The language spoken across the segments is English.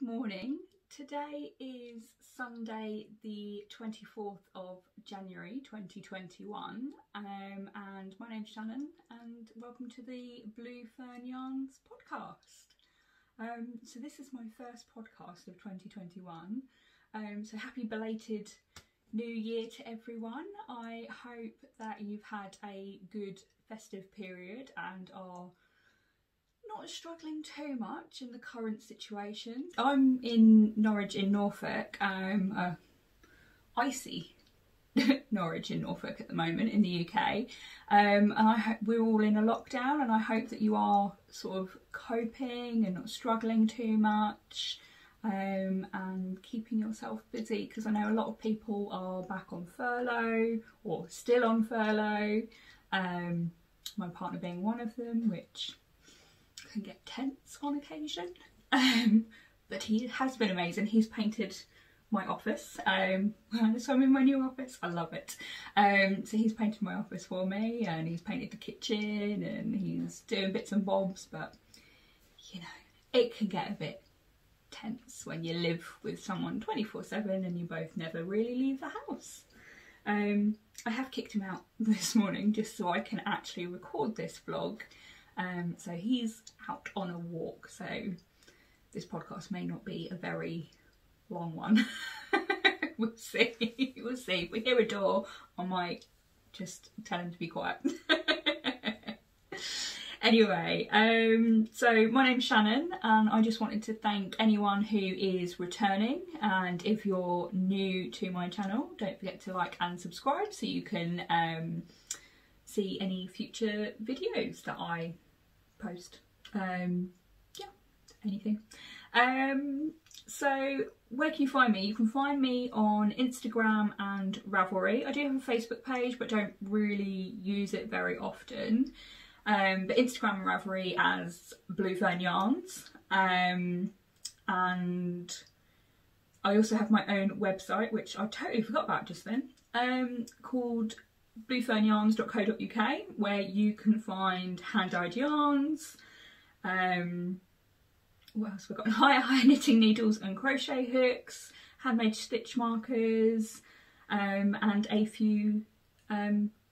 Good morning. Today is Sunday the 24th of January 2021 and my name's Shannon and welcome to the Blue Fern Yarns podcast. So this is my first podcast of 2021, so happy belated New Year to everyone. I hope that you've had a good festive period and are not struggling too much in the current situation. I'm in Norwich in Norfolk, icy Norwich in Norfolk at the moment in the UK, and I hope we're all in a lockdown, and I hope that you are sort of coping and not struggling too much, and keeping yourself busy, because I know a lot of people are back on furlough or still on furlough, my partner being one of them, which can get tense on occasion, but he has been amazing. He's painted my office, so I'm in my new office. I love it. So he's painted my office for me, and he's painted the kitchen, and he's doing bits and bobs, but you know, it can get a bit tense when you live with someone 24/7 and you both never really leave the house. I have kicked him out this morning just so I can actually record this vlog. So he's out on a walk, so this podcast may not be a very long one. We'll see. We'll see. If we hear a door, I might just tell him to be quiet. Anyway, so my name's Shannon, and I just wanted to thank anyone who is returning, and if you're new to my channel, don't forget to like and subscribe so you can see any future videos that I post. Yeah, anything. So where can you find me? You can find me on Instagram and Ravelry. I do have a Facebook page but don't really use it very often, but Instagram and Ravelry as Blue Fern Yarns, and I also have my own website, which I totally forgot about just then, called bluefernYarns.co.uk, where you can find hand-dyed yarns, what else have we got? Higher knitting needles and crochet hooks, handmade stitch markers, and a few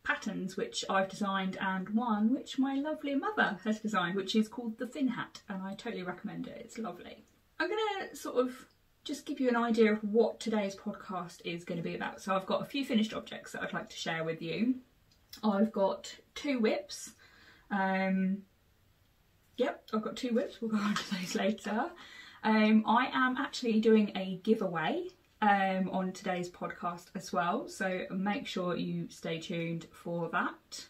patterns which I've designed, and one which my lovely mother has designed, which is called the Fin Hat, and I totally recommend it. It's lovely. I'm gonna sort of just give you an idea of what today's podcast is going to be about. So I've got a few finished objects that I'd like to share with you. I've got two whips. Yep, I've got two whips. We'll go on to those later. I am actually doing a giveaway on today's podcast as well, so make sure you stay tuned for that.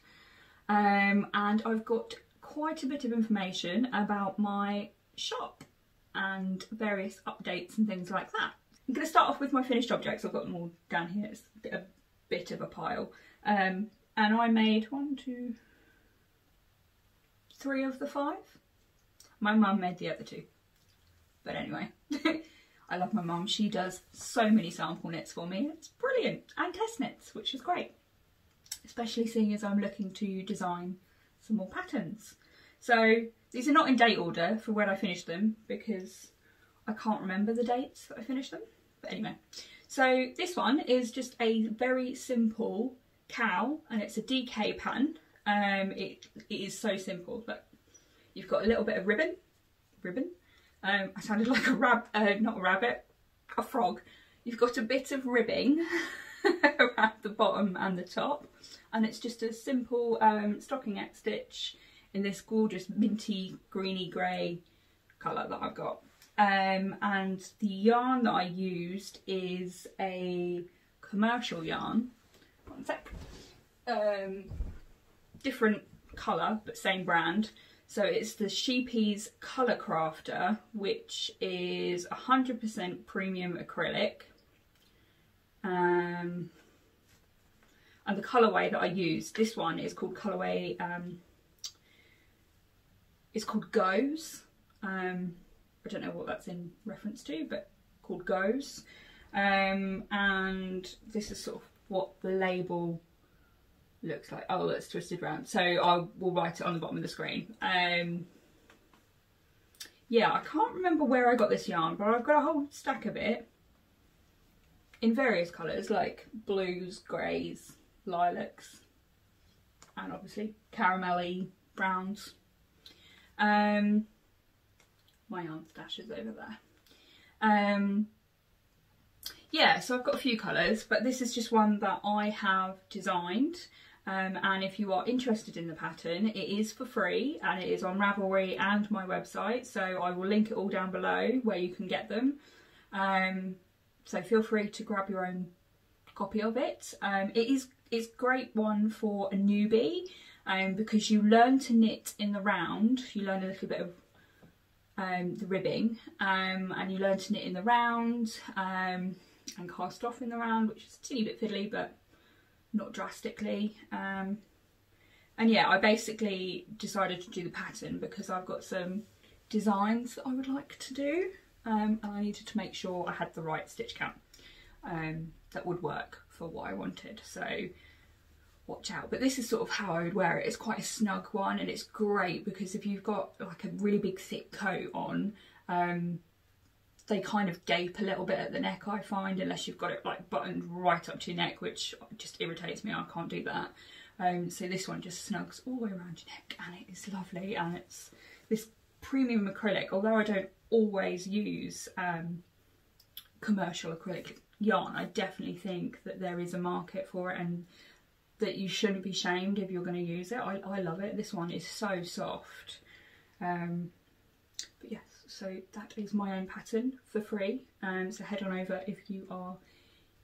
And I've got quite a bit of information about my shop and various updates and things like that. I'm going to start off with my finished objects. I've got them all down here. It's a bit of a pile. And I made 1, 2, 3 of the 5. My mum made the other 2. But anyway, I love my mum. She does so many sample knits for me. It's brilliant. And test knits, which is great. Especially seeing as I'm looking to design some more patterns. So these are not in date order for when I finished them, because I can't remember the dates that I finished them. But anyway, so this one is just a very simple cowl, and it's a DK pattern. It is so simple, but you've got a little bit of ribbon. I sounded like not a rabbit, a frog. You've got a bit of ribbing around the bottom and the top, and it's just a simple stockinette stitch in this gorgeous minty greeny grey colour that I've got. And the yarn that I used is a commercial yarn. One sec. Different colour but same brand. So it's the Sheepy's Colour Crafter, which is 100% premium acrylic. And the colourway that I used, this one is called Colorway. It's called Goes. I don't know what that's in reference to, but called Goes. And this is sort of what the label looks like. Oh, that's twisted round. So I will write it on the bottom of the screen. yeah, I can't remember where I got this yarn, but I've got a whole stack of it in various colours, like blues, greys, lilacs, and obviously caramelly browns. My yarn stash is over there. Yeah, so I've got a few colours, but this is just one that I have designed. And if you are interested in the pattern, it is for free and it is on Ravelry and my website, so I will link it all down below where you can get them. So feel free to grab your own copy of it. It's a great one for a newbie because you learn to knit in the round. You learn a little bit of the ribbing and you learn to knit in the round and cast off in the round, which is a teeny bit fiddly but not drastically. And yeah, I basically decided to do the pattern because I've got some designs that I would like to do, and I needed to make sure I had the right stitch count that would work for what I wanted, so watch out. But this is sort of how I would wear it. It's quite a snug one and it's great because if you've got like a really big thick coat on, they kind of gape a little bit at the neck, I find, unless you've got it like buttoned right up to your neck, which just irritates me. I can't do that. So this one just snugs all the way around your neck and it is lovely, and it's this premium acrylic. Although I don't always use commercial acrylic yarn, I definitely think that there is a market for it and that you shouldn't be shamed if you're going to use it. I love it. This one is so soft. But yes, so that is my own pattern for free. So head on over if you are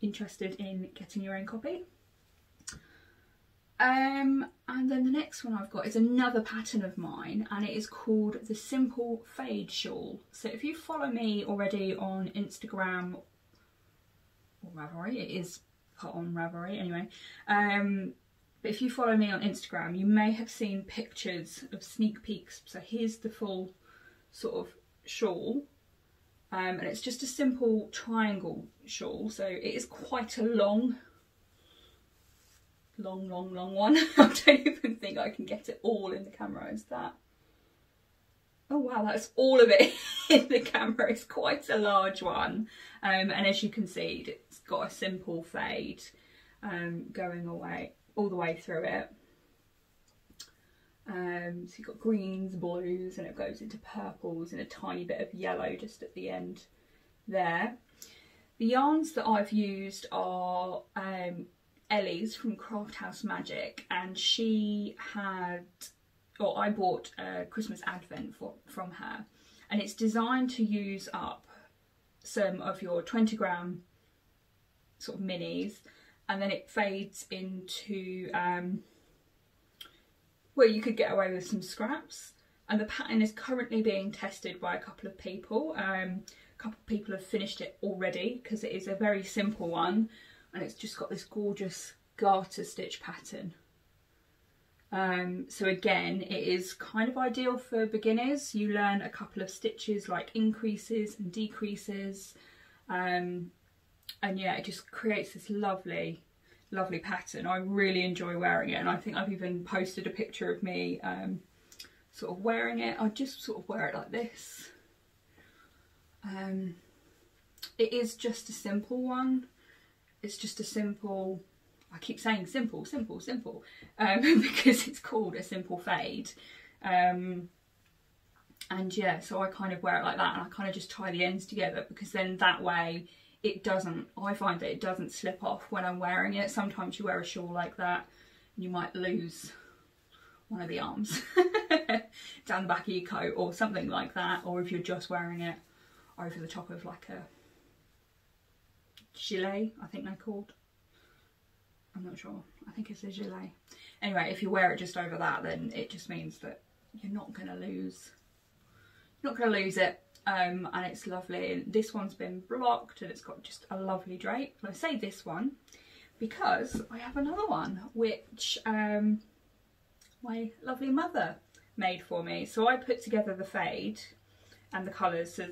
interested in getting your own copy. And then the next one I've got is another pattern of mine, and it is called the Simple Fade Shawl. So if you follow me already on Instagram or Ravelry, it is put on Ravelry anyway. But if you follow me on Instagram, you may have seen pictures of sneak peeks. So here's the full sort of shawl, and it's just a simple triangle shawl. So it is quite a long one. I don't even think I can get it all in the camera. Is that? Oh wow, that's all of it in the camera. It's quite a large one, and as you can see, it's got a simple fade going away all the way through it. So you've got greens, blues, and it goes into purples and a tiny bit of yellow just at the end there. The yarns that I've used are Ellie's from Craft House Magic, and she had, or I bought a Christmas Advent from her, and it's designed to use up some of your 20-gram sort of minis, and then it fades into where you could get away with some scraps. And the pattern is currently being tested by a couple of people. A couple of people have finished it already because it is a very simple one, and it's just got this gorgeous garter stitch pattern. So again, it is kind of ideal for beginners. You learn a couple of stitches like increases and decreases, and yeah, it just creates this lovely pattern. I really enjoy wearing it, and I think I've even posted a picture of me sort of wearing it. I just sort of wear it like this. It is just a simple one. It's just a simple, I keep saying simple because it's called a simple fade. And yeah, so I kind of wear it like that, and I kind of just tie the ends together because then that way it doesn't, I find that it doesn't slip off when I'm wearing it. Sometimes you wear a shawl like that and you might lose one of the arms down the back of your coat or something like that, or if you're just wearing it over the top of like a gilet, I think they're called. I'm not sure, I think it's a gilet. Anyway, if you wear it just over that, then it just means that you're not going to lose it. And it's lovely. And this one's been blocked and it's got just a lovely drape. And I say this one because I have another one which my lovely mother made for me. So I put together the fade and the colours of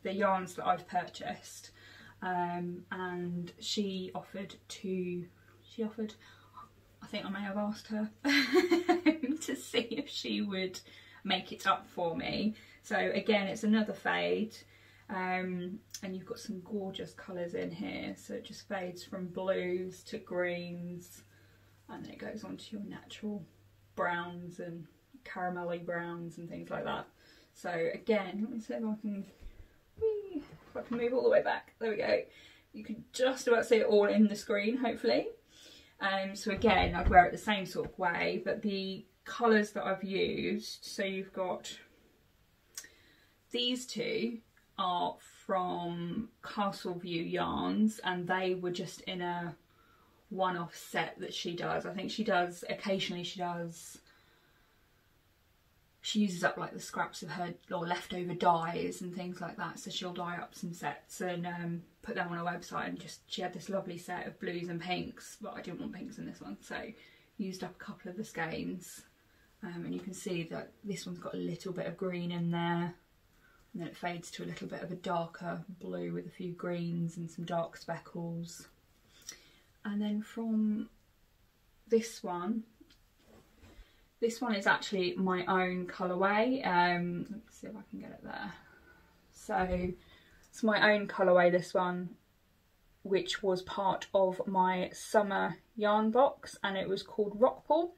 the yarns that I've purchased, and she offered, I think I may have asked her to see if she would make it up for me. So again, it's another fade, and you've got some gorgeous colours in here. So it just fades from blues to greens, and then it goes on to your natural browns and caramelly browns and things like that. So again, let me see if I can move all the way back. There we go. You can just about see it all in the screen, hopefully. So again, I'd wear it the same sort of way, but the colours that I've used, so you've got these two are from Castleview Yarns, and they were just in a one-off set that she does. I think she does, occasionally she uses up like the scraps of her or leftover dyes and things like that, so she'll dye up some sets and put them on her website. And just she had this lovely set of blues and pinks, but I didn't want pinks in this one, so used up a couple of the skeins, and you can see that this one's got a little bit of green in there, and then it fades to a little bit of a darker blue with a few greens and some dark speckles. And then from this one is actually my own colourway. Let's see if I can get it there. So it's my own colourway, this one, which was part of my summer yarn box, and it was called Rockpool.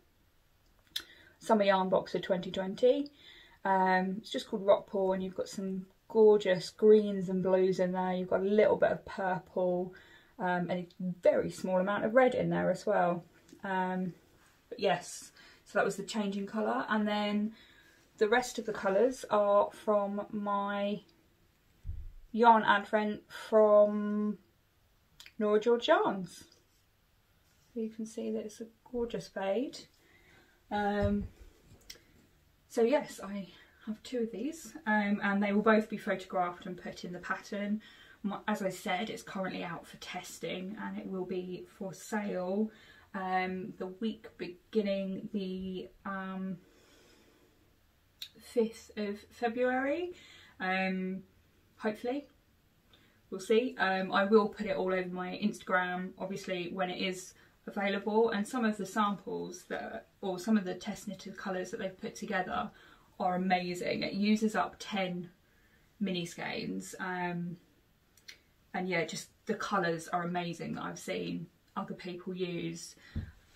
Summer yarn box of 2020. It's just called Rockpool, and you've got some gorgeous greens and blues in there. You've got a little bit of purple, and a very small amount of red in there as well. But yes. So that was the changing colour, and then the rest of the colours are from my yarn advent from Norah Yarns. You can see that it's a gorgeous fade. So yes, I have two of these, and they will both be photographed and put in the pattern. As I said, it's currently out for testing, and it will be for sale the week beginning the 5th of February, hopefully. We'll see. I will put it all over my Instagram, obviously, when it is available, and some of the samples or some of the test knitted colours that they've put together are amazing. It uses up 10 mini skeins, and yeah, just the colours are amazing that I've seen other people use,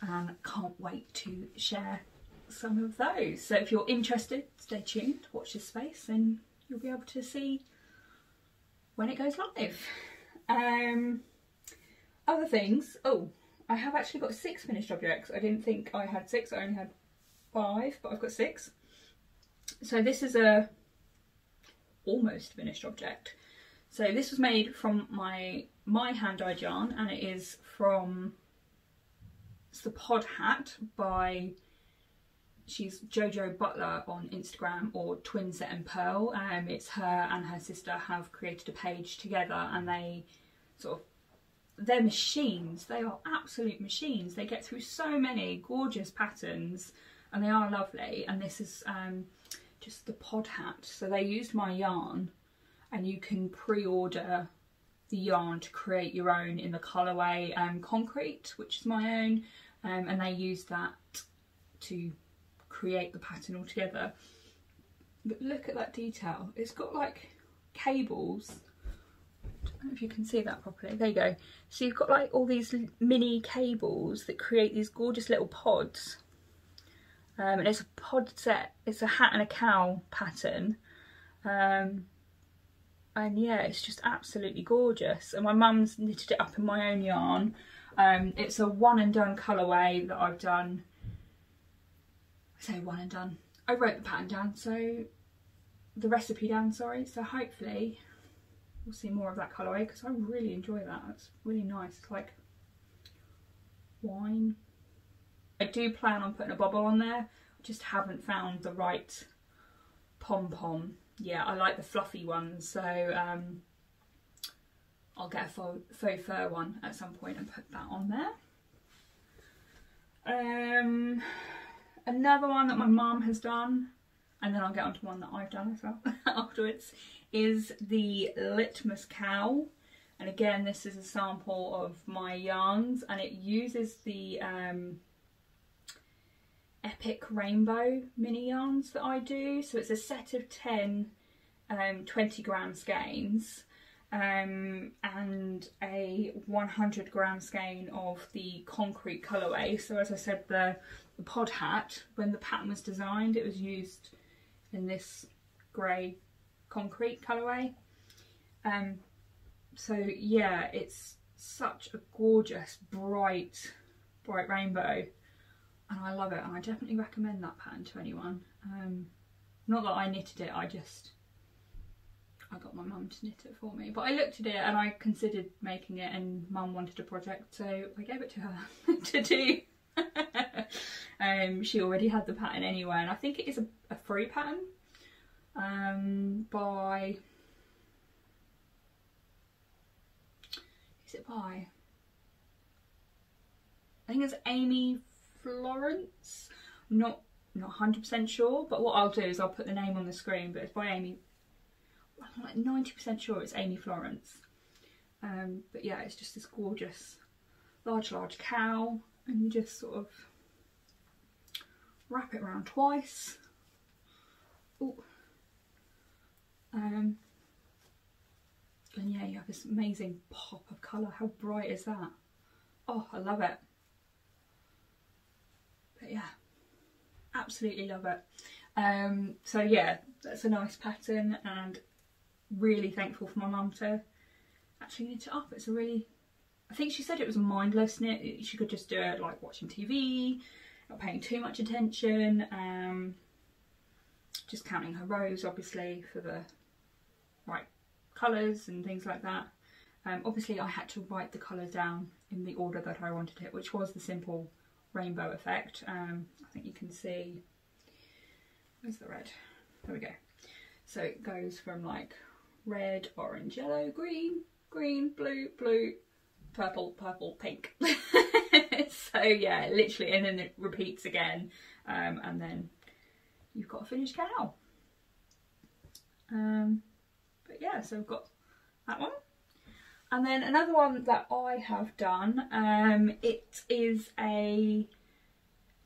and can't wait to share some of those. So if you're interested, stay tuned, watch this space, and you'll be able to see when it goes live. Other things, I have actually got 6 finished objects. I didn't think I had 6, I only had 5, but I've got 6. So this is a almost finished object. So this was made from my hand-dyed yarn, and it is from, it's the Pod Hat by, she's Jojo Butler on Instagram, or Twinsetandpurl. It's her and her sister have created a page together, and they sort of, they're machines. They are absolute machines. They get through so many gorgeous patterns, and they are lovely. And this is just the Pod Hat. So they used my yarn, and you can pre-order the yarn to create your own in the colourway Concrete, which is my own, and they used that to create the pattern altogether. But look at that detail. It's got like cables. I don't know if you can see that properly. There you go. So you've got like all these mini cables that create these gorgeous little pods, and it's a pod set. It's a hat and a cow pattern. And yeah, it's just absolutely gorgeous. And my mum's knitted it up in my own yarn. It's a one and done colourway that I've done. I say one and done. I wrote the pattern down, so the recipe down, sorry. So hopefully we'll see more of that colourway, because I really enjoy that. It's really nice. It's like wine. I do plan on putting a bobble on there. I just haven't found the right pom-pom. Yeah, I like the fluffy ones, so I'll get a faux fur one at some point and put that on there. Another one that my mum has done, and then I'll get onto one that I've done as well afterwards, is the Litmus Cowl. And again, this is a sample of my yarns, and it uses the Epic Rainbow mini yarns that I do. So it's a set of 10 20-gram skeins and a 100-gram skein of the concrete colourway. So as I said, the pod hat, when the pattern was designed, it was used in this grey concrete colourway. So yeah, it's such a gorgeous bright rainbow, and I love it, and I definitely recommend that pattern to anyone. Not that I knitted it, I got my mum to knit it for me, but I looked at it and I considered making it, and mum wanted a project, so I gave it to her to do. She already had the pattern anyway, and I think it is a free pattern by, is it by, I think it's Amy Florence. I'm not 100% sure, but what I'll do is I'll put the name on the screen, but it's by Amy. I'm like 90% sure it's Amy Florence. But yeah, it's just this gorgeous large cowl, and you just sort of wrap it around twice. Ooh. And yeah, you have this amazing pop of colour. How bright is that? Oh, I love it. But yeah, absolutely love it. So yeah, that's a nice pattern, and really thankful for my mum to actually knit it up. It's a really, I think she said it was a mindless knit. She could just do it like watching TV, not paying too much attention, just counting her rows obviously for the right colours and things like that. Obviously I had to write the colours down in the order that I wanted it, which was the simple rainbow effect. I think you can see, where's the red? There we go. So it goes from like red, orange, yellow, green, green, blue, blue, purple, purple, pink. So yeah, literally, and then it repeats again, and then you've got a finished cowl. But yeah, so we've got that one. And then another one that I have done, it is a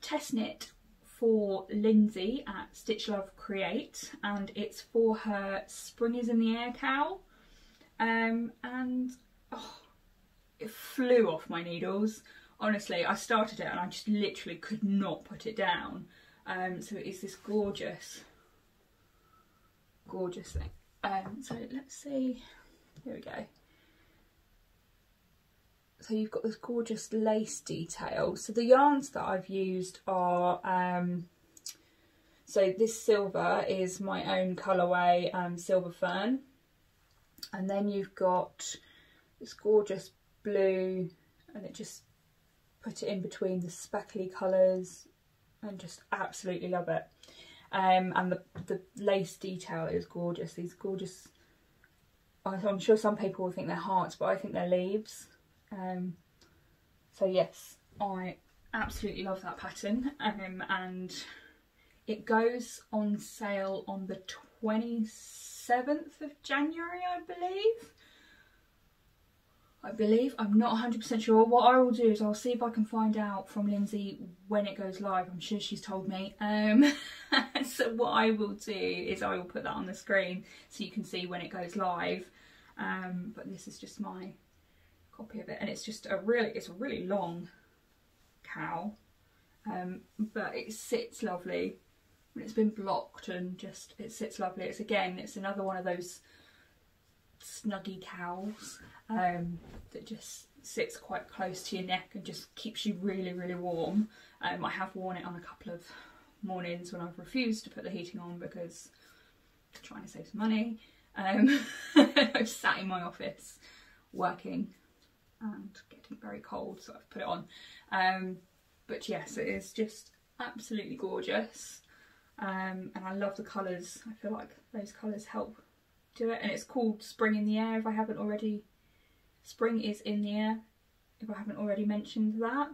test knit for Lyndsey at Stitch Love Create, and it's for her Spring is in the Air cowl, and oh, it flew off my needles. Honestly, I started it and I just literally could not put it down. So it is this gorgeous thing. So let's see, here we go. So you've got this gorgeous lace detail. So the yarns that I've used are, so this silver is my own colourway, Silver Fern. And then you've got this gorgeous blue, and it just put it in between the speckly colours, and just absolutely love it. And the lace detail is gorgeous. These gorgeous, I'm sure some people will think they're hearts, but I think they're leaves. So yes, I absolutely love that pattern, and it goes on sale on the 27th of January, I believe. I'm not 100% sure. What I will do is I'll see if I can find out from Lyndsey when it goes live. I'm sure she's told me. So what I will do is I will put that on the screen so you can see when it goes live. But this is just my copy of it, and it's just it's a really long cowl, but it sits lovely. It's been blocked and just, it sits lovely. It's another one of those snuggy cowls that just sits quite close to your neck and just keeps you really Warm. I have worn it on a couple of mornings when I've refused to put the heating on because I'm trying to save some money. I've sat in my office working and getting very cold, so I've put it on. But yes, it is just absolutely gorgeous, and I love the colours. I feel like those colours help do it, and it's called Spring in the Air if I haven't already. Spring is in the air if I haven't already mentioned that.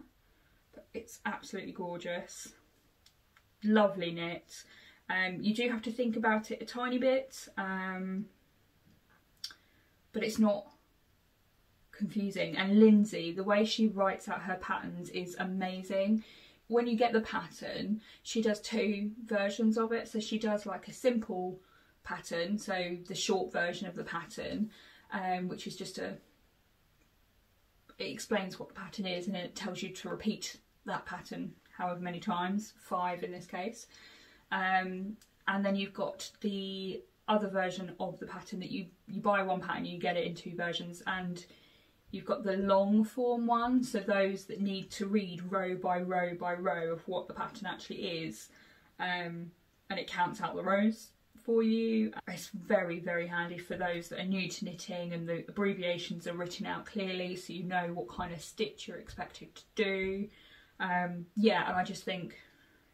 But it's absolutely gorgeous, lovely knit. You do have to think about it a tiny bit, but it's not confusing. And Lyndsey, the way she writes out her patterns is amazing. when you get the pattern, she does 2 versions of it. So she does like a simple pattern, so the short version of the pattern, which is just it explains what the pattern is, and then it tells you to repeat that pattern however many times, 5 in this case. And then you've got the other version of the pattern that you buy one pattern, you get it in 2 versions, and you've got the long form one, so those that need to read row by row by row of what the pattern actually is, and it counts out the rows for you. It's very, very handy for those that are new to knitting, and the abbreviations are written out clearly so you know what kind of stitch you're expected to do. Yeah, and I just think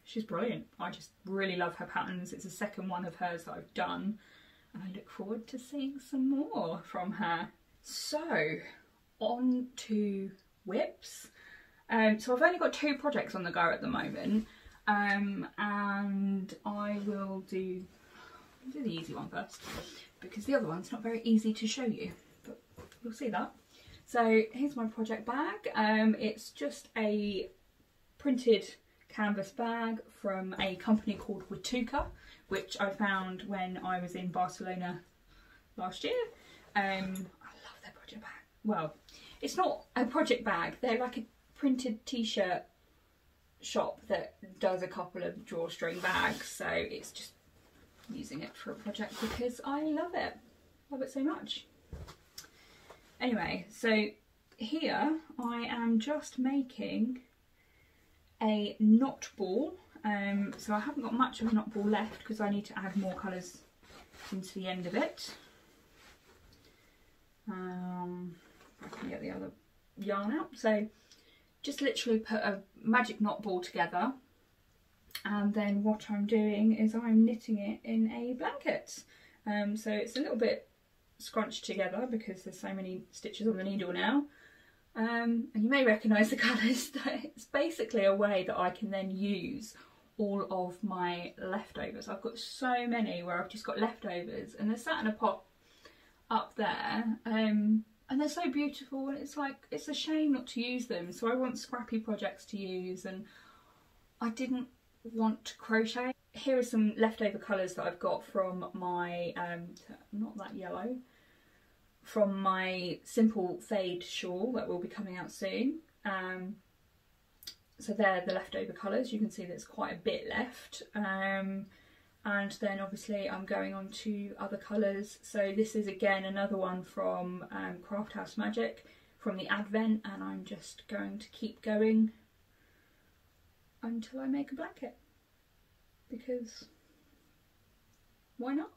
she's brilliant. I just really love her patterns. It's the second one of hers that I've done, and I look forward to seeing some more from her. So on to whips. So I've only got 2 projects on the go at the moment, and I will do the easy one first, because the other one's not very easy to show you, but you'll see that. So here's my project bag. It's just a printed canvas bag from a company called Watuka, which I found when I was in Barcelona last year. I love their project bag. Well, it's not a project bag, they're like a printed t-shirt shop that does a couple of drawstring bags, so it's just using it for a project because I love it so much. Anyway, so here I am just making a knot ball. So I haven't got much of a knot ball left because I need to add more colours into the end of it. I can get the other yarn out. So just literally put a magic knot ball together, and then what I'm doing is I'm knitting it in a blanket. So it's a little bit scrunched together because there's so many stitches on the needle now. And you may recognise the colours. It's basically a way that I can then use all of my leftovers. I've got so many where I've just got leftovers, and they're sat in a pot up there, and they're so beautiful, and it's like, it's a shame not to use them. So I want scrappy projects to use, and I didn't want to crochet. Here are some leftover colours that I've got from my, not that yellow, from my simple fade shawl that will be coming out soon. So they're the leftover colours. You can see there's quite a bit left. And then obviously I'm going on to other colours. So this is again another one from Craft House Magic from the Advent, and I'm just going to keep going until I make a blanket, because why not?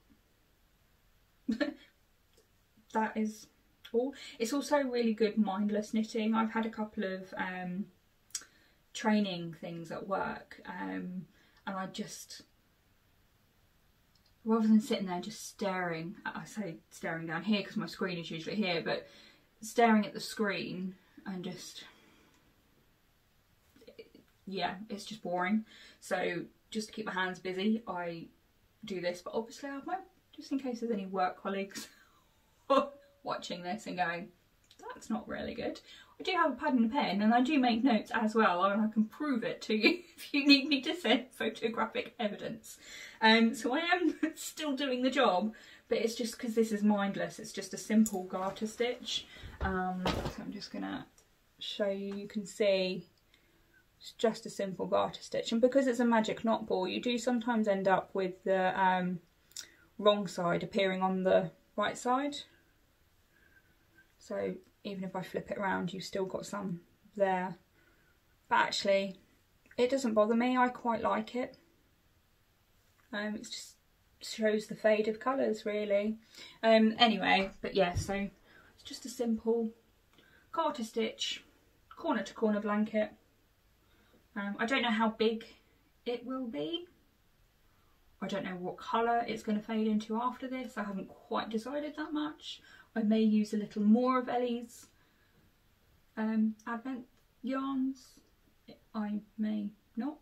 That is all. It's also really good mindless knitting. I've had a couple of training things at work, and I just, rather than sitting there just staring, I say staring down here because my screen is usually here, but staring at the screen and just, yeah, it's just boring. So just to keep my hands busy, I do this, but obviously I have my, just in case there's any work colleagues watching this and going, that's not really good. I do have a pad and a pen, and I do make notes as well, and I can prove it to you if you need me to send photographic evidence. So I am still doing the job, but it's just because this is mindless. It's just a simple garter stitch. So I'm just gonna show you, you can see it's just a simple garter stitch, and because it's a magic knot ball, you do sometimes end up with the wrong side appearing on the right side. So even if I flip it around, you've still got some there. But actually, it doesn't bother me. I quite like it. It just shows the fade of colours, really. Anyway, but yeah, so it's just a simple garter stitch, corner to corner blanket. I don't know how big it will be. I don't know what colour it's going to fade into after this. I haven't quite decided that much. I may use a little more of Ellie's Advent yarns. I may not.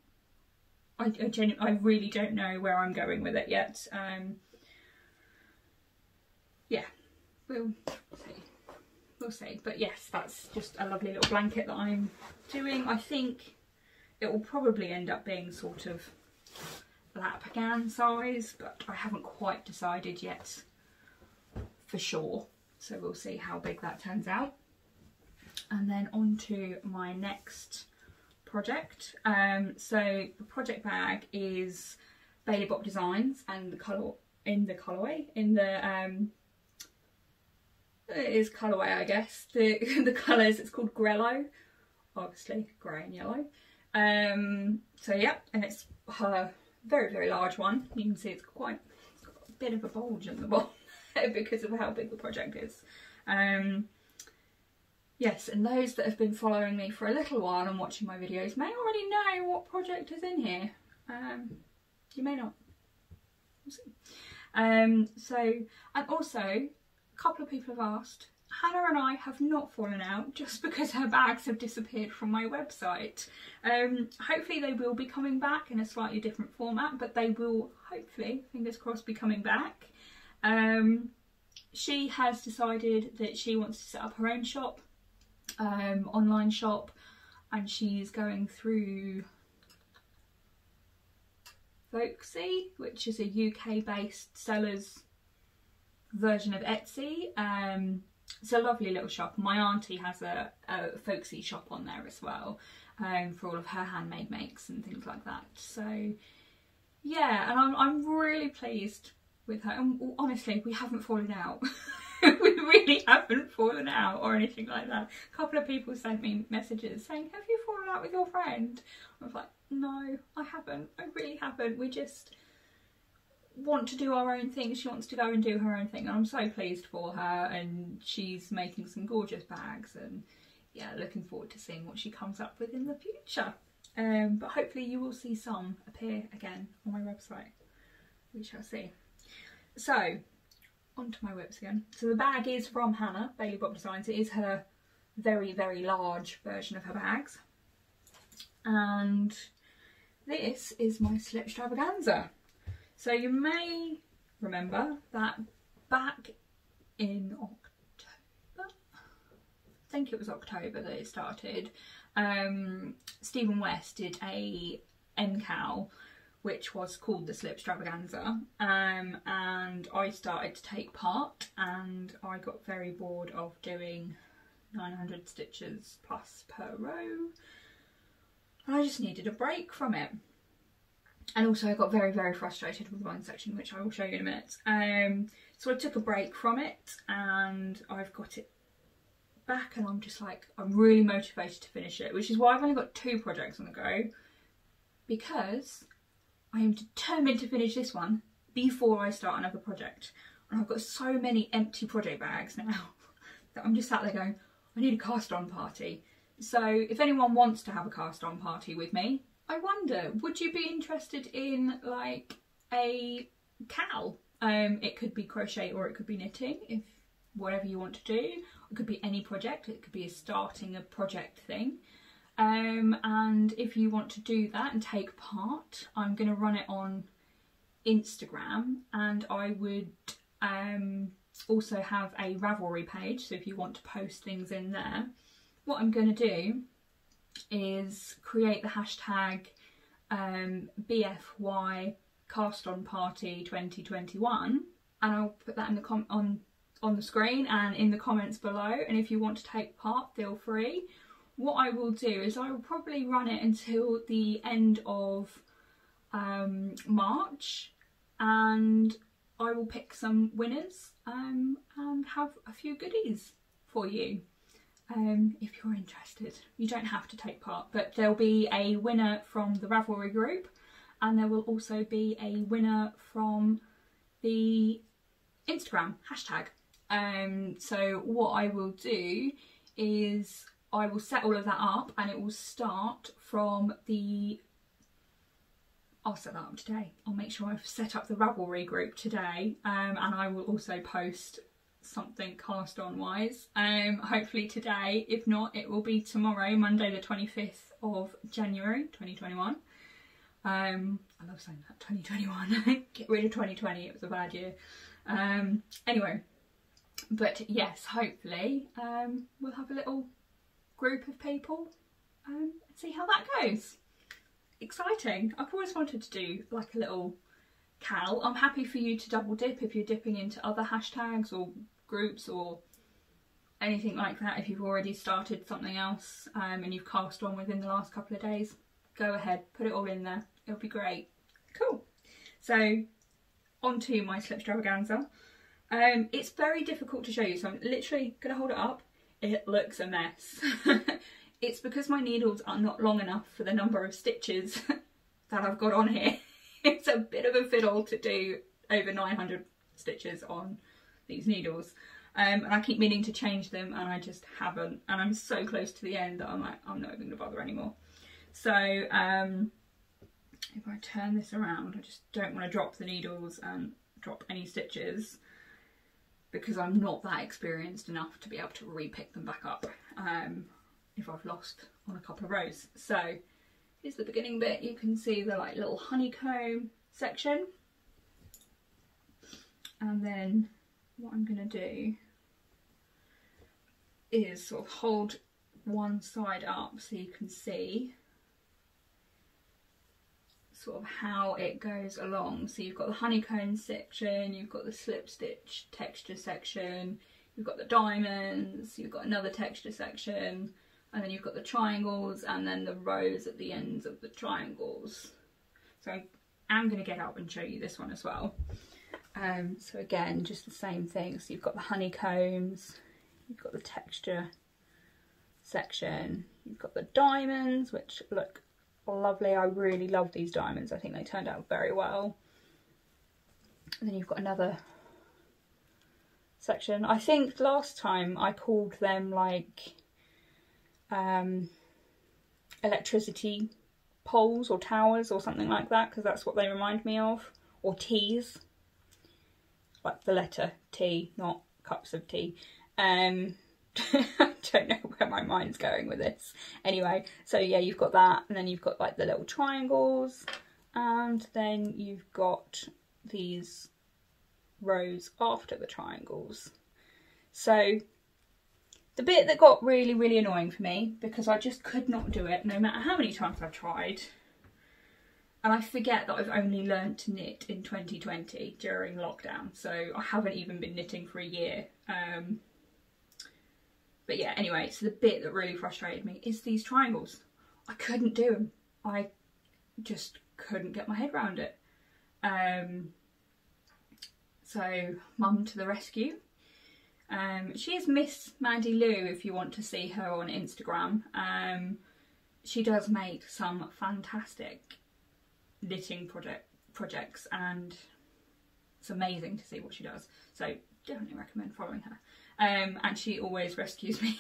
I really don't know where I'm going with it yet. Yeah, we'll see. We'll see. But yes, that's just a lovely little blanket that I'm doing. I think It will probably end up being sort of lapgan size, but I haven't quite decided yet for sure. So we'll see how big that turns out. And then on to my next project. So the project bag is Bailey Bop Designs, and the colour in the colorway it is colorway, I guess. The colours, it's called Grello, obviously grey and yellow. So yeah, and it's her very, very large one. You can see it's got a bit of a bulge in the bottom because of how big the project is. Yes, and those that have been following me for a little while and watching my videos may already know what project is in here. You may not. We'll see. And also, a couple of people have asked, Hannah and I have not fallen out just because her bags have disappeared from my website. Hopefully they will be coming back in a slightly different format, but they will hopefully, fingers crossed, be coming back. She has decided that she wants to set up her own shop, online shop, and she's going through Folksy, which is a UK based sellers version of Etsy. It's a lovely little shop. My auntie has a folksy shop on there as well, for all of her handmade makes and things like that. So yeah, and I'm really pleased with her. And honestly, we haven't fallen out. We really haven't fallen out or anything like that. A couple of people sent me messages saying, have you fallen out with your friend? I was like, no, I haven't. I really haven't. We just want to do our own thing. She wants to go and do her own thing, and I'm so pleased for her, and she's making some gorgeous bags, and yeah, looking forward to seeing what she comes up with in the future. But hopefully you will see some appear again on my website. We shall see. So onto my whips again. So the bag is from Hannah, Bailey Bop Designs. It is her very, very large version of her bags. And this is my slip extravaganza. So you may remember that back in October, I think it was October that it started, Stephen West did a cowl which was called the Slip Extravaganza, and I started to take part, and I got very bored of doing 900 stitches plus per row, and I just needed a break from it. And also I got very, very frustrated with one section, which I will show you in a minute. So I took a break from it, and I've got it back, and I'm just like, I'm really motivated to finish it, which is why I've only got 2 projects on the go, because I am determined to finish this one before I start another project. And I've got so many empty project bags now that I'm just sat there going, I need a cast on party. So if anyone wants to have a cast on party with me, I wonder, would you be interested in like a cowl? It could be crochet or it could be knitting, if whatever you want to do. It could be any project. It could be starting a project thing. And if you want to do that and take part, I'm going to run it on Instagram, and I would also have a Ravelry page, so if you want to post things in there. What I'm going to do is create the hashtag BFY Cast On Party 2021, and I'll put that in the on the screen and in the comments below, and if you want to take part, feel free. What I will do is I will probably run it until the end of March, and I will pick some winners and have a few goodies for you. If you're interested. You don't have to take part, but there'll be a winner from the Ravelry group, and there will also be a winner from the Instagram hashtag. So what I will do is I will set all of that up, and it will start from the... I'll set that up today. I'll make sure I've set up the Ravelry group today, and I will also post something cast on wise, hopefully today. If not, it will be tomorrow, Monday the 25th of January 2021. I love saying that, 2021. Get rid of 2020, it was a bad year. Anyway, but yes, hopefully we'll have a little group of people and see how that goes. exciting. I've always wanted to do like a little cowl. I'm happy for you to double dip if you're dipping into other hashtags or groups or anything like that. If you've already started something else and you've cast on within the last couple of days, go ahead, put it all in there. It'll be great. Cool. So on to my slip extravaganza. It's very difficult to show you, so I'm literally going to hold it up. It looks a mess. It's because my needles are not long enough for the number of stitches that I've got on here. It's a bit of a fiddle to do over 900 stitches on these needles. And I keep meaning to change them and I just haven't. And I'm so close to the end that I'm like, I'm not even going to bother anymore. So if I turn this around, I just don't want to drop the needles and drop any stitches, because I'm not that experienced enough to be able to re-pick them back up if I've lost on a couple of rows. So here's the beginning bit. You can see the like little honeycomb section, and then what I'm going to do is sort of hold one side up so you can see sort of how it goes along. So you've got the honeycomb section, you've got the slip stitch texture section, you've got the diamonds, you've got another texture section, and then you've got the triangles and then the rows at the ends of the triangles. So I'm going to get up and show you this one as well. So again, just the same thing. So you've got the honeycombs, you've got the texture section, you've got the diamonds, which look lovely. I really love these diamonds. I think they turned out very well. And then you've got another section. I think last time I called them like electricity poles or towers or something like that, because that's what they remind me of. Or T's, like the letter T, not cups of tea. I don't know where my mind's going with this. Anyway, so yeah, you've got that, and then you've got like the little triangles, and then you've got these rows after the triangles. So the bit that got really, really annoying for me, because I just could not do it no matter how many times I've tried, and I forget that I've only learned to knit in 2020 during lockdown, so I haven't even been knitting for a year. But yeah, anyway, so the bit that really frustrated me is these triangles. I couldn't do them. I just couldn't get my head around it. So mum to the rescue. She is Miss Mandy Lou if you want to see her on Instagram. She does make some fantastic knitting projects, and it's amazing to see what she does. So definitely recommend following her. And she always rescues me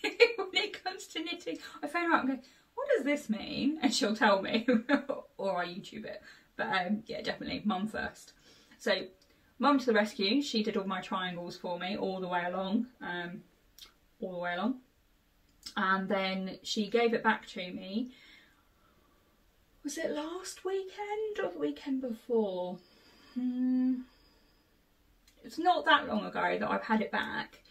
when it comes to knitting. I phone her up and go, what does this mean? And she'll tell me, or I YouTube it. But yeah, definitely mum first. So mum to the rescue. She did all my triangles for me all the way along. And then she gave it back to me. Was it last weekend or the weekend before? It's not that long ago that I've had it back,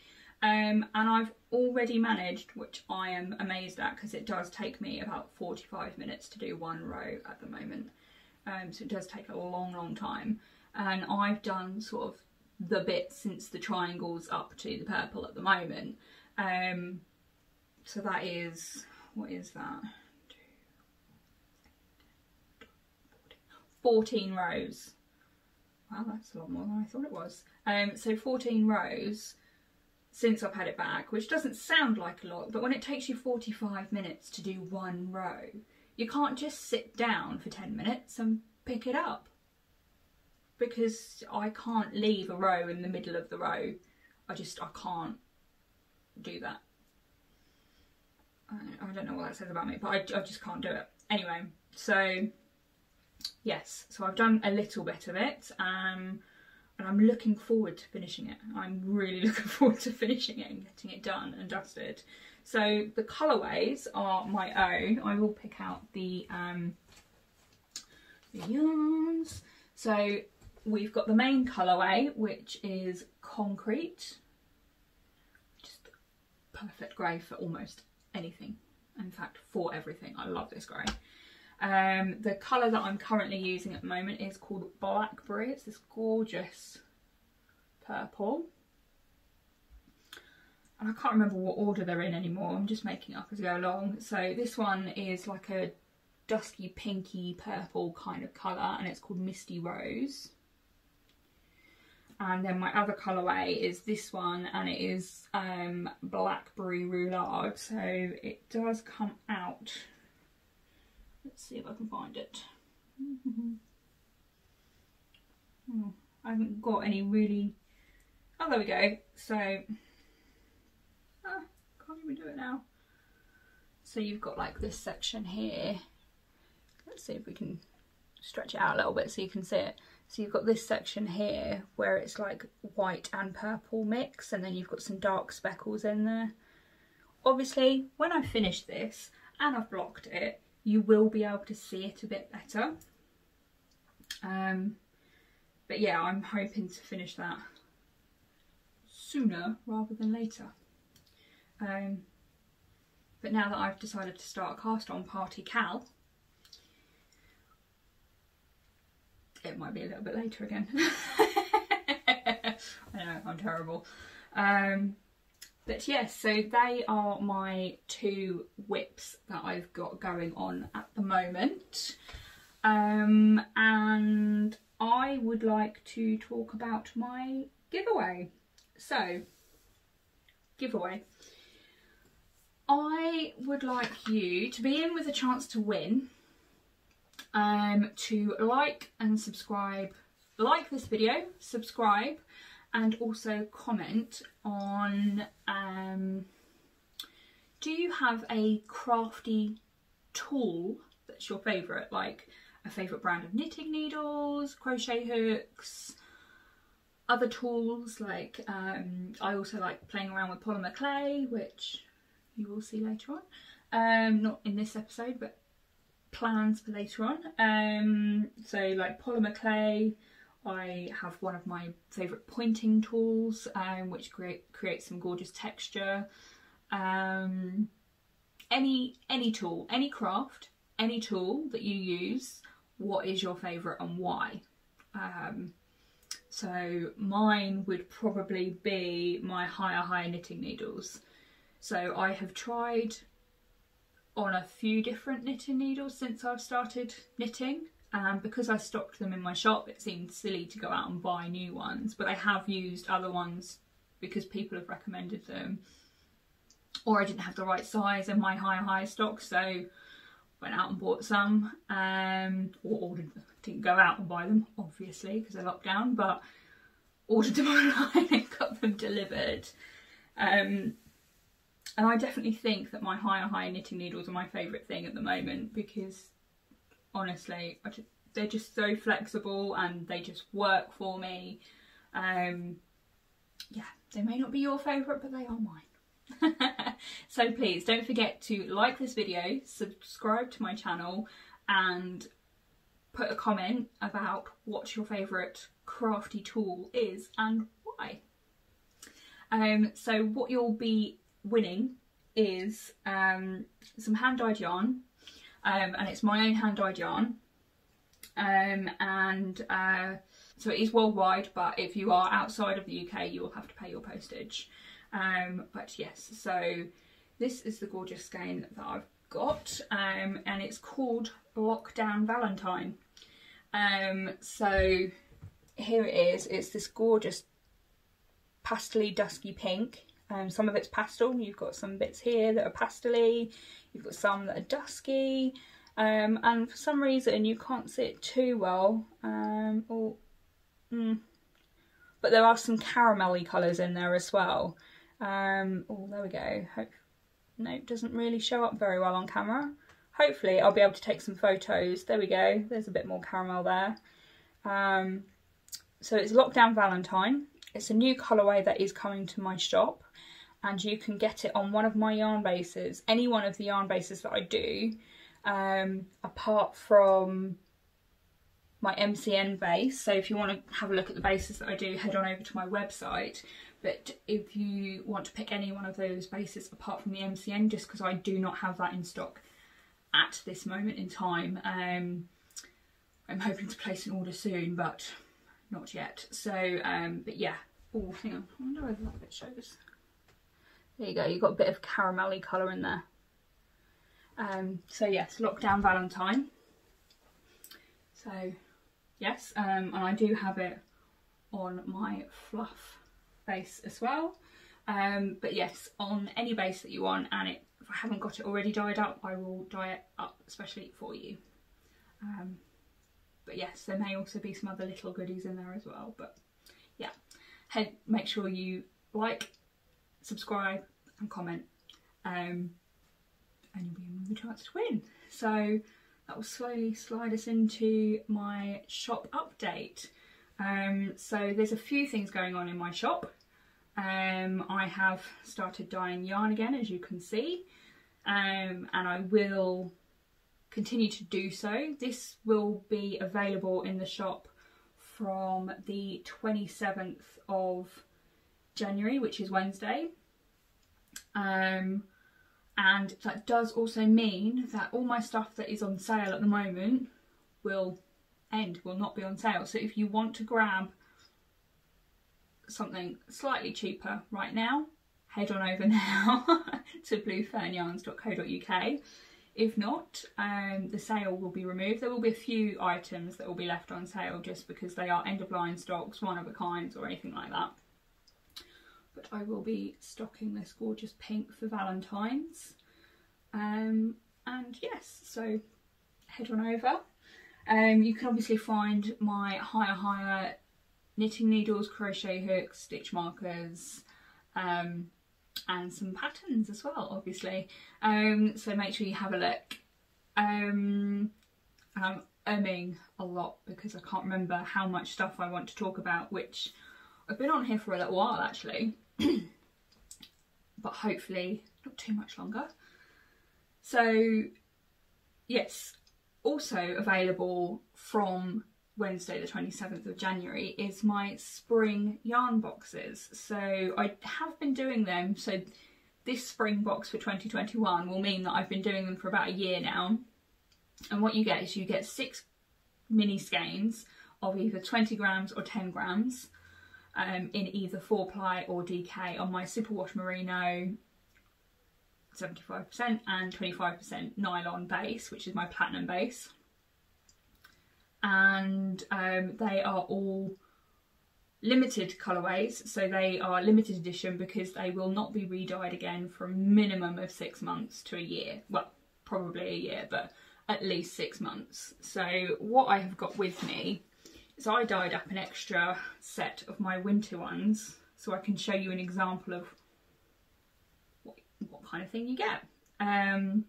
and I've already managed, which I am amazed at, because it does take me about 45 minutes to do one row at the moment, so it does take a long time, and I've done sort of the bit since the triangles up to the purple at the moment. So that is, what is that? 14 rows. Wow, that's a lot more than I thought it was. So 14 rows since I've had it back, which doesn't sound like a lot, but when it takes you 45 minutes to do one row, you can't just sit down for 10 minutes and pick it up, because I can't leave a row in the middle of the row. I can't do that. I don't know what that says about me, but I just can't do it. Anyway, so yes, so I've done a little bit of it, and I'm looking forward to finishing it. I'm really looking forward to finishing it and getting it done and dusted. So the colourways are my own. I will pick out the yarns. So we've got the main colourway, which is Concrete. Just perfect grey for almost anything. In fact, for everything. I love this grey. The colour that I'm currently using at the moment is called Blackberry. It's this gorgeous purple. And I can't remember what order they're in anymore. I'm just making it up as I go along. So this one is like a dusky pinky purple kind of colour, and it's called Misty Rose. And then my other colourway is this one, and it is Blackberry Roulade. So it does come out. Let's see if I can find it. I haven't got any really. Oh, there we go. So can't even do it now. So you've got like this section here. Let's see if we can stretch it out a little bit so you can see it. So you've got this section here where it's like white and purple mix, and then you've got some dark speckles in there. Obviously, when I finish this and I've blocked it, you will be able to see it a bit better. But yeah, I'm hoping to finish that sooner rather than later. But now that I've decided to start a cast on party Cal, it might be a little bit later again. I know, I'm terrible. But yes, so they are my two whips that I've got going on at the moment. And I would like to talk about my giveaway. So, giveaway. I would like you to be in with a chance to win, to like and subscribe, like this video, subscribe, and also comment on, do you have a crafty tool that's your favourite, like a favourite brand of knitting needles, crochet hooks, other tools, like I also like playing around with polymer clay, which you will see later on, not in this episode, but plans for later on. So like polymer clay, I have one of my favourite pointing tools, which creates some gorgeous texture. Any tool, any craft, any tool that you use, what is your favourite and why? So mine would probably be my higher knitting needles. So I have tried on a few different knitting needles since I've started knitting, and because I stocked them in my shop, it seemed silly to go out and buy new ones, but I have used other ones because people have recommended them, or I didn't have the right size in my high stock, so went out and bought some, or ordered them. Didn't go out and buy them, obviously, because of lockdown, but ordered them online and got them delivered. And I definitely think that my higher knitting needles are my favourite thing at the moment, because honestly, they're just so flexible and they just work for me. Yeah, they may not be your favourite, but they are mine. So please don't forget to like this video, subscribe to my channel, and put a comment about what your favourite crafty tool is and why. So what you'll be winning is some hand-dyed yarn, and it's my own hand-dyed yarn, so it is worldwide, but if you are outside of the UK you will have to pay your postage. But yes, so this is the gorgeous skein that I've got, and it's called Lockdown Valentine. So here it is. It's this gorgeous pastel-y dusky pink. Some of it's pastel. You've got some bits here that are pastel-y, you've got some that are dusky, and for some reason you can't see it too well, but there are some caramel-y colours in there as well. Oh, there we go. No, it doesn't really show up very well on camera. Hopefully I'll be able to take some photos. There we go, there's a bit more caramel there. So it's Lockdown Valentine. It's a new colourway that is coming to my shop, and you can get it on one of my yarn bases, any one of the yarn bases that I do, apart from my MCN base. So if you want to have a look at the bases that I do, head on over to my website. But if you want to pick any one of those bases apart from the MCN, just because I do not have that in stock at this moment in time. I'm hoping to place an order soon, but not yet. So, but yeah. Oh, hang on. I wonder whether that bit shows. There you go. You've got a bit of caramelly colour in there. So yes, Lockdown Valentine. So yes, and I do have it on my fluff base as well. But yes, on any base that you want, and if I haven't got it already dyed up, I will dye it up especially for you. But yes, there may also be some other little goodies in there as well. But yeah, make sure you like, subscribe and comment, and you'll be in with a chance to win. So that will slowly slide us into my shop update. So there's a few things going on in my shop. I have started dyeing yarn again, as you can see, and I will continue to do so. This will be available in the shop from the 27th of January, which is Wednesday. And that does also mean that all my stuff that is on sale at the moment will not be on sale. So if you want to grab something slightly cheaper right now, head on over now to bluefernYarns.co.uk. If not, the sale will be removed. There will be a few items that will be left on sale just because they are end-of-line stocks, one-of-a-kinds or anything like that. But I will be stocking this gorgeous pink for Valentine's. And yes, so head on over. You can obviously find my higher knitting needles, crochet hooks, stitch markers, and some patterns as well, obviously. So make sure you have a look. I'm umming a lot because I can't remember how much stuff I want to talk about, which I've been on here for a little while actually, but hopefully not too much longer. So yes, also available from Wednesday the 27th of January is my spring yarn boxes. So I have been doing them, so this spring box for 2021 will mean that I've been doing them for about a year now. And what you get is you get 6 mini skeins of either 20 grams or 10 grams in either 4-ply or DK on my superwash merino 75% and 25% nylon base, which is my platinum base. And they are all limited colourways, so they are limited edition because they will not be re-dyed again for a minimum of 6 months to a year. Well, probably a year, but at least 6 months. So what I have got with me is I dyed up an extra set of my winter ones, so I can show you an example of what kind of thing you get. And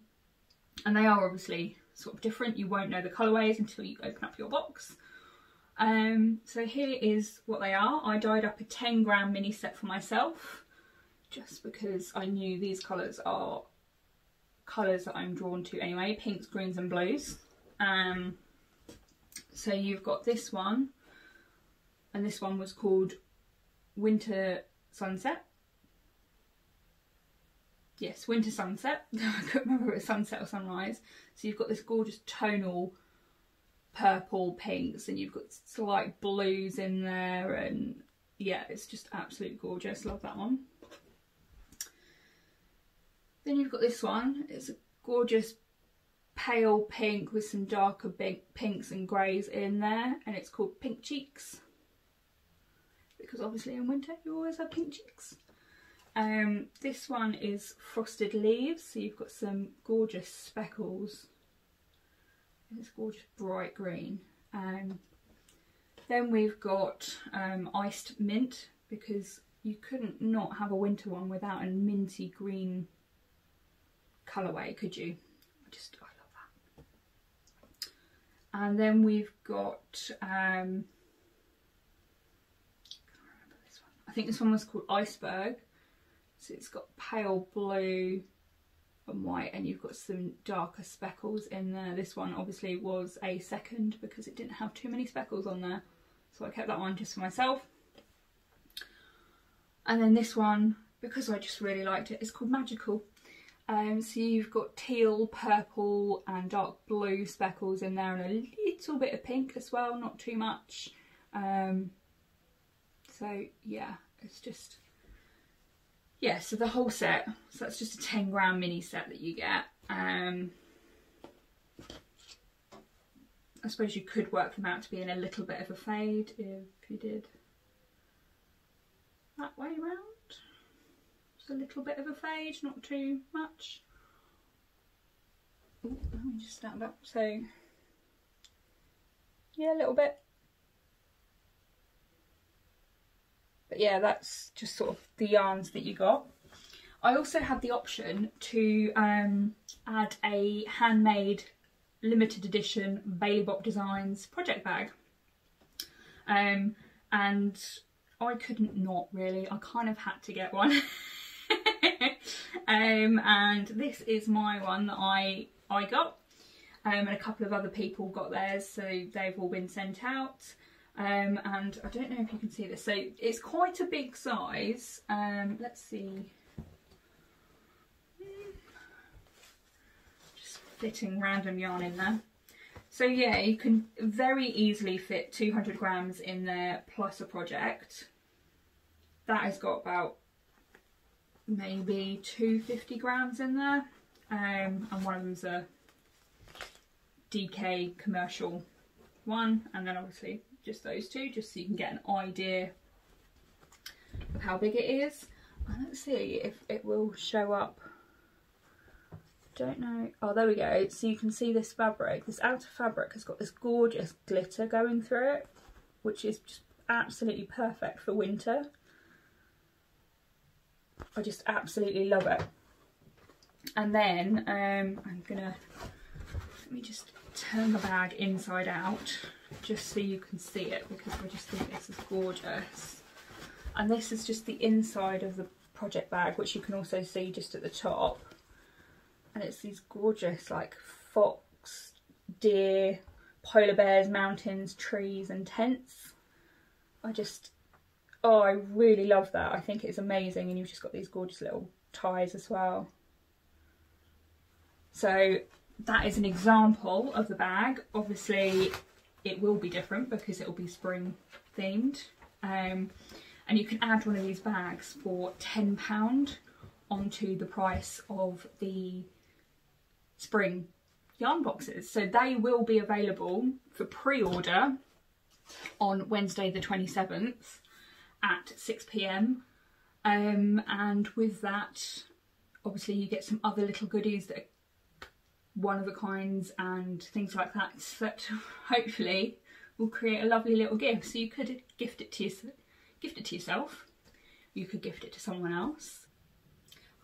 they are obviously sort of different. You won't know the colourways until you open up your box. So here is what they are. I dyed up a 10 gram mini set for myself just because I knew these colours are colours that I'm drawn to anyway, pinks, greens and blues. So you've got this one, and this one was called Winter Sunset. Yes, Winter Sunset. I couldn't remember if it was sunset or sunrise. So you've got this gorgeous tonal purple pinks, and you've got slight blues in there, and yeah, it's just absolutely gorgeous. Love that one. Then you've got this one. It's a gorgeous pale pink with some darker pinks and greys in there, and it's called Pink Cheeks because obviously in winter you always have pink cheeks. This one is Frosted Leaves, so you've got some gorgeous speckles. It's gorgeous bright green. Then we've got Iced Mint, because you couldn't not have a winter one without a minty green colourway, could you? I love that. And then we've got, I can't remember this one. I think this one was called Iceberg. So it's got pale blue and white, and you've got some darker speckles in there. This one obviously was a second because it didn't have too many speckles on there, so I kept that one just for myself. And then this one, because I just really liked it, it's called Magical. So you've got teal, purple and dark blue speckles in there, and a little bit of pink as well, not too much. So yeah, it's just, yeah, so the whole set, so that's just a 10 gram mini set that you get. I suppose you could work them out to be in a little bit of a fade if you did that way round. Just a little bit of a fade, not too much. Ooh, let me just stand up. So yeah, a little bit. But yeah, that's just sort of the yarns that you got. I also had the option to add a handmade limited edition Bailey Bop Designs project bag. And I couldn't not really, I kind of had to get one. And this is my one that I got. And a couple of other people got theirs, so they've all been sent out. And I don't know if you can see this, so it's quite a big size. Let's see. Just fitting random yarn in there. So yeah, you can very easily fit 200 grams in there plus a project. That has got about maybe 250 grams in there. And one of them's a DK commercial one, and then obviously just those two, just so you can get an idea of how big it is. And let's see if it will show up. Don't know. Oh, there we go. So you can see this fabric, this outer fabric has got this gorgeous glitter going through it, which is just absolutely perfect for winter. I just absolutely love it. And then I'm gonna, let me just turn the bag inside out just so you can see it, because I just think this is gorgeous. And this is just the inside of the project bag, which you can also see just at the top. And it's these gorgeous like fox, deer, polar bears, mountains, trees and tents. Oh, I really love that. I think it's amazing, and you've just got these gorgeous little ties as well. So that is an example of the bag. Obviously it will be different because it will be spring themed. And you can add one of these bags for £10 onto the price of the spring yarn boxes. So they will be available for pre-order on Wednesday the 27th at 6 PM. And with that, obviously you get some other little goodies that are one of a kinds and things like that hopefully will create a lovely little gift. So you could gift it to yourself, you could gift it to someone else.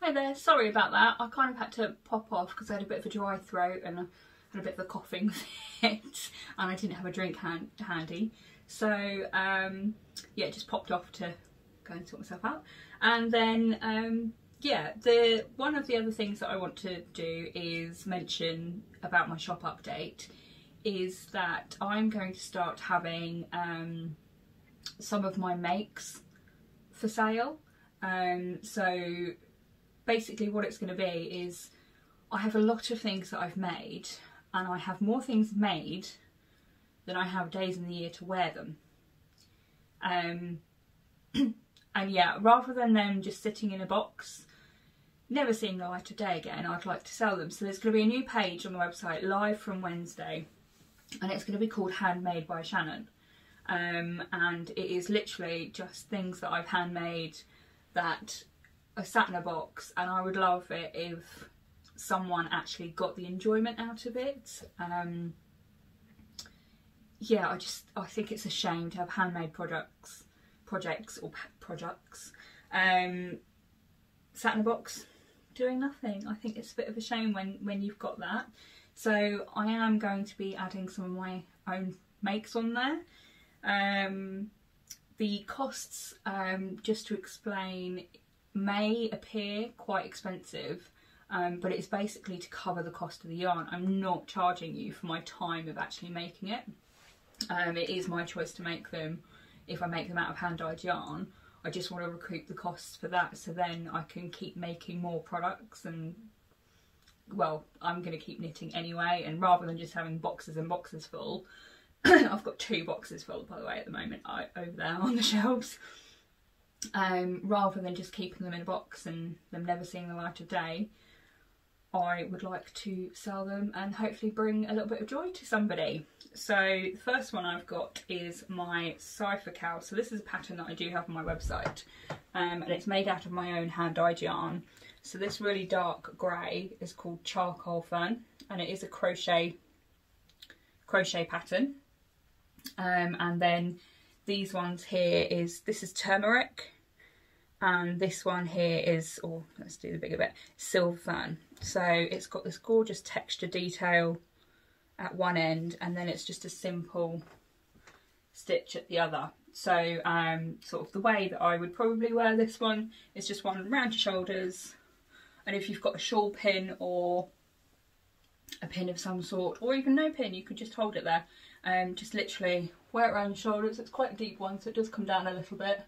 Hi there, sorry about that. I kind of had to pop off because I had a bit of a dry throat and I had a bit of a coughing fit and I didn't have a drink handy. So yeah, just popped off to go and sort myself out. And then yeah, one of the other things that I want to do is mention about my shop update is that I'm going to start having some of my makes for sale. So basically what it's going to be is I have a lot of things that I've made, and I have more things made than I have days in the year to wear them. And yeah, rather than them just sitting in a box never seeing the light of day again, I'd like to sell them. So there's going to be a new page on the website live from Wednesday, and it's going to be called Handmade by Shannon. And it is literally just things that I've handmade that are sat in a box, and I would love it if someone actually got the enjoyment out of it. Yeah, I think it's a shame to have handmade projects sat in a box doing nothing. I think it's a bit of a shame when you've got that. So I am going to be adding some of my own makes on there. The costs, just to explain, may appear quite expensive, but it's basically to cover the cost of the yarn. I'm not charging you for my time of actually making it. It is my choice to make them. If I make them out of hand-dyed yarn, I just want to recoup the costs for that, so then I can keep making more products and well, I'm going to keep knitting anyway, and rather than just having boxes and boxes full, I've got 2 boxes full, by the way, at the moment, over there on the shelves. Rather than just keeping them in a box and them never seeing the light of day, I would like to sell them and hopefully bring a little bit of joy to somebody. So the first one I've got is my Sci-Fi Cow. So this is a pattern that I do have on my website, and it's made out of my own hand-dyed yarn. So this really dark grey is called Charcoal Fern, and it is a crochet pattern. And then these ones here this is turmeric, and this one here is, or let's do the bigger bit, silver fern. So it's got this gorgeous texture detail at one end, and then it's just a simple stitch at the other. So sort of the way that I would probably wear this one is just one around your shoulders, and if you've got a shawl pin or a pin of some sort, or even no pin, you could just hold it there. Just literally wear it around your shoulders. It's quite a deep one, so it does come down a little bit.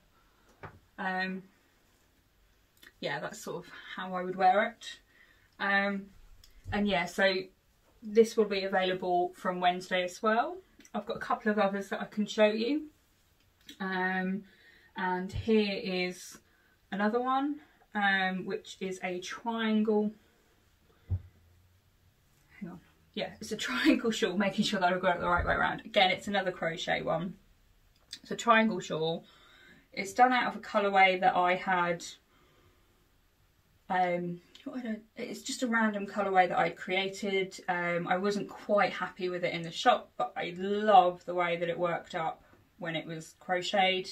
Yeah, that's sort of how I would wear it. And yeah, so this will be available from Wednesday as well. I've got a couple of others that I can show you. And here is another one, which is a triangle. Hang on. Yeah, it's a triangle shawl, making sure that I've got it the right way around. Again, it's another crochet one. It's a triangle shawl. It's done out of a colourway that I had. It's just a random colourway that I'd created. I wasn't quite happy with it in the shop, but I love the way that it worked up when it was crocheted.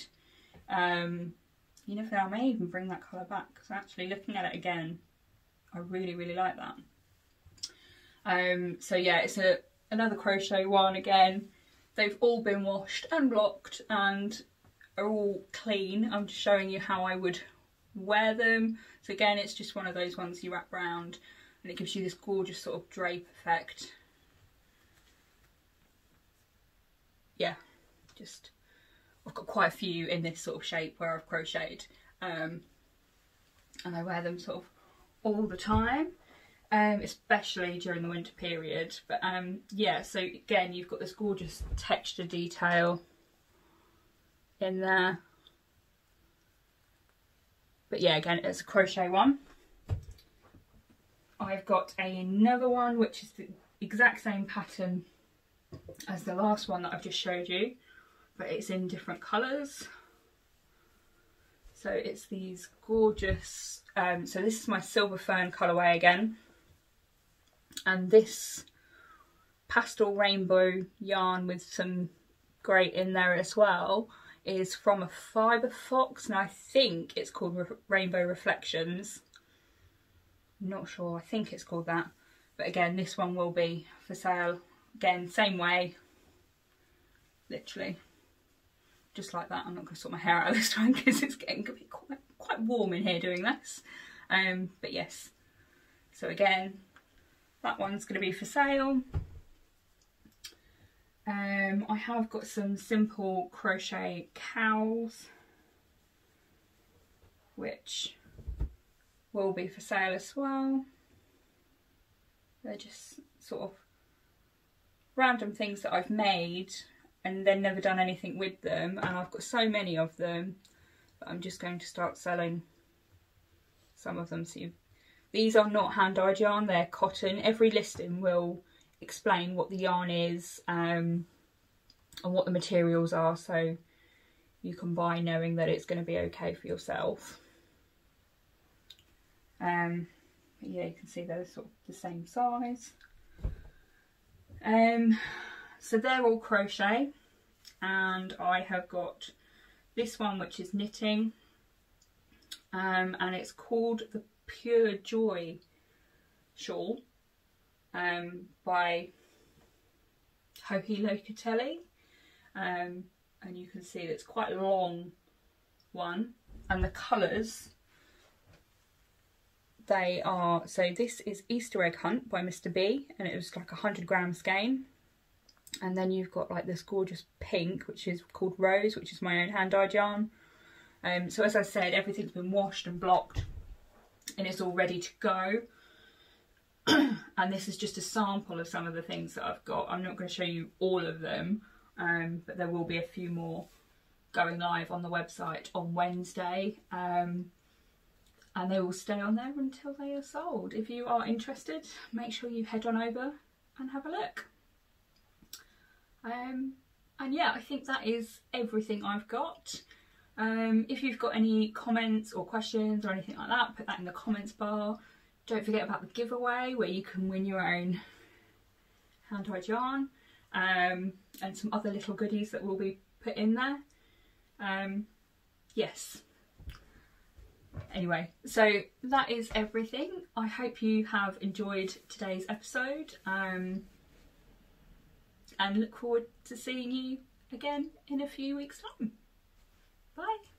You never know, I may even bring that colour back, because actually looking at it again, I really, really like that. So yeah, it's another crochet one again. They've all been washed and blocked and are all clean. I'm just showing you how I would wear them. So again, it's just one of those ones you wrap round and it gives you this gorgeous sort of drape effect. Yeah, just I've got quite a few in this sort of shape where I've crocheted, and I wear them sort of all the time. Especially during the winter period. But yeah, so again, you've got this gorgeous texture detail in there. But yeah, again, it's a crochet one. I've got another one which is the exact same pattern as the last one that I've just showed you, but it's in different colours. So it's these gorgeous, so this is my silver fern colourway again. And this pastel rainbow yarn with some grey in there as well is from a Fibre Fox, and I think it's called Rainbow Reflections. I'm not sure, I think it's called that. But again, this one will be for sale. Again, same way, literally, just like that. I'm not going to sort my hair out this time because it's getting quite warm in here doing this. But yes, so again, that one's going to be for sale. I have got some simple crochet cowls, which will be for sale as well. They're just sort of random things that I've made and then never done anything with them, and I've got so many of them that I'm just going to start selling some of them. So these are not hand-dyed yarn, they're cotton. Every listing will explain what the yarn is and what the materials are, so you can buy knowing that it's going to be okay for yourself. But yeah, you can see they're sort of the same size. So they're all crochet, and I have got this one which is knitting, and it's called the Pure Joy Shawl by Hohi Locatelli, and you can see that it's quite a long one, and the colours, they are, so this is Easter Egg Hunt by Mr. B, and it was like 100-gram skein. And then you've got like this gorgeous pink, which is called Rose, which is my own hand-dyed yarn. So as I said, everything's been washed and blocked and it's all ready to go. And this is just a sample of some of the things that I've got. I'm not going to show you all of them, but there will be a few more going live on the website on Wednesday, and they will stay on there until they are sold. If you are interested, make sure you head on over and have a look. And yeah, I think that is everything I've got. If you've got any comments or questions or anything like that, put that in the comments bar. Don't forget about the giveaway where you can win your own hand-dyed yarn, and some other little goodies that will be put in there. Yes. Anyway, so that is everything. I hope you have enjoyed today's episode, and look forward to seeing you again in a few weeks' time. Bye.